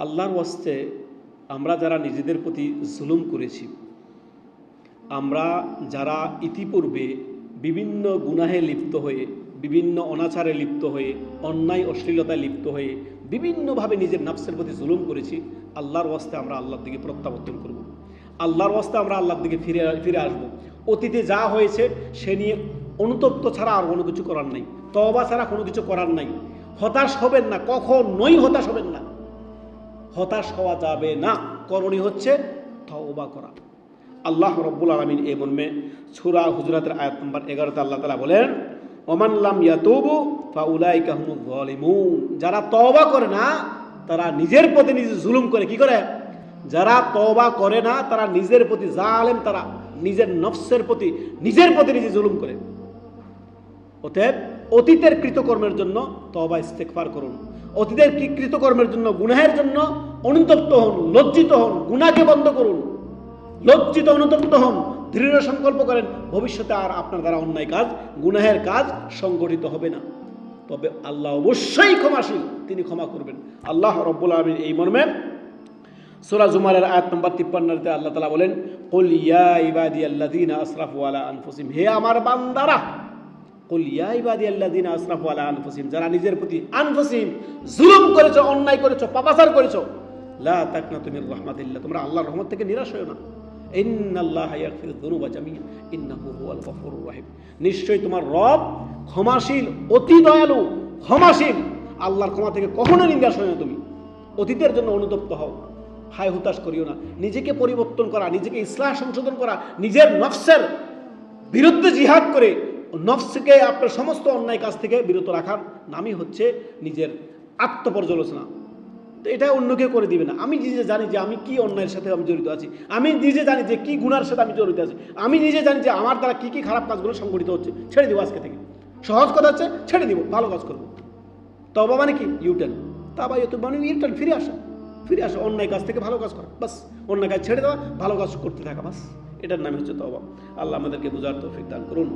আল্লাহর ওয়াস্তে আমরা যারা নিজেদের প্রতি জুলুম করেছি, আমরা যারা ইতিপূর্বে বিভিন্ন গুনাহে লিপ্ত হয়ে, বিভিন্ন অনাচারে লিপ্ত হয়ে, অন্যায় অশ্লীলতায় লিপ্ত হয়ে বিভিন্নভাবে নিজের নাফসের প্রতি জুলুম করেছি, আল্লাহর ওয়াস্তে আমরা আল্লাহর দিকে প্রত্যাবর্তন করব। আল্লাহর ওয়াস্তে আমরা আল্লাহর দিকে ফিরে আসব। অতীতে যা হয়েছে সে নিয়ে অনুতপ্ত ছাড়া আর কোনো কিছু করার নাই, তওবা ছাড়া কোনো কিছু করার নাই। হতাশ হবেন না, কখনোই হতাশ হবেন না, হতাশ হওয়া যাবে না। করণীয় হচ্ছে তওবা করা। আল্লাহ রাব্বুল আলামিন এই মর্মে সূরা হুজুরাতের আয়াত নম্বর 11তে আল্লাহ তাআলা বলেন, ওমান লাম ইয়াতুবু ফাউলাইকা হুমুয যালিমুন। যারা তওবা করে না তারা নিজের প্রতি নিজে জুলুম করে। কি করে? যারা তওবা করে না তারা নিজের প্রতি জালেম, তারা নিজের নফসের প্রতি নিজের জুলুম করে। অতএব অতীতের কৃতকর্মের জন্য তওবা ইস্তেগফার করুন। অতীতের কৃতকর্মের জন্য, গুনাহের জন্য অনুতপ্ত হন, লজ্জিত হন, গুনাহকে বন্ধ করুন, লজ্জিত অনুতপ্ত হন, দৃঢ় সংকল্প করেন ভবিষ্যতে আর আপনার দ্বারা অন্যায় কাজ, গুনাহের কাজ সংগঠিত হবে না। তবে আল্লাহ অবশ্যই ক্ষমাশীল, তিনি ক্ষমা করবেন। আল্লাহ রাব্বুল আলামিন এই মর্মে সূরা জুমারের আয়াত নম্বর 53তে আল্লাহ তাআলা বলেন, কুল ইয়া ইবাদিয়াল্লাযিনা আসরাফু আলা আনফুসিহিম। হে আমার বান্দারা, কুল ইয়া ইবাদিয়াল্লাযিনা আসরাফু আলা আনফুসিহিম, যারা নিজের প্রতি আনফুসিহিম জুলুম করেছো, অন্যায় করেছো, পাপাচার করেছো, লা তাকনাতু মির রাহমাতিল্লাহ, তোমরা আল্লাহর রহমত থেকে নিরাশ হয়ো না। ইন্নাল্লাহা ইয়াগফিরুয যুনুবা জামিআ ইন্নাহু হুয়াল গফুরুর রহিম। নিশ্চয়ই তোমার রব ক্ষমাশীল, অতি দয়ালু, ক্ষমাশীল। আল্লাহর ক্ষমা থেকে কখনো নিরাশ হয়ো না। তুমি অতীতের জন্য অনুতপ্ত হও, হায় হুতাশ করিও না। নিজেকে পরিবর্তন করা, নিজেকে ইসলাহ সংশোধন করা, নিজের নফসের বিরুদ্ধে জিহাদ করে নফসকে আপনার সমস্ত অন্যায় কাজ থেকে বিরত রাখার নামই হচ্ছে নিজের আত্মপর্যালোচনা। তো এটা অন্য কেউ করে দিবে না। আমি নিজে জানি যে আমি কি অন্যায়ের সাথে আমি জড়িত আছি, আমি নিজে জানি যে কি গুনার সাথে আমি জড়িত আছি, আমি নিজে জানি যে আমার দ্বারা কি কি খারাপ কাজগুলো সংগঠিত হচ্ছে। ছেড়ে দিব আজকে থেকে। সহজ কথা হচ্ছে ছেড়ে দিব, ভালো কাজ করবো। তওবা মানে কি? ইউটার্ন। তাওবা মানে ইউটার্ন, ফিরে আসা অন্যায় কাজ থেকে ভালো কাজ করা, বাস। অন্যায় কাজ ছেড়ে দেওয়া, ভালো কাজ করতে থাকা, বাস। এটার নাম হচ্ছে তওবা। আল্লাহ আমাদেরকে বুঝার তৌফিক দান করুন।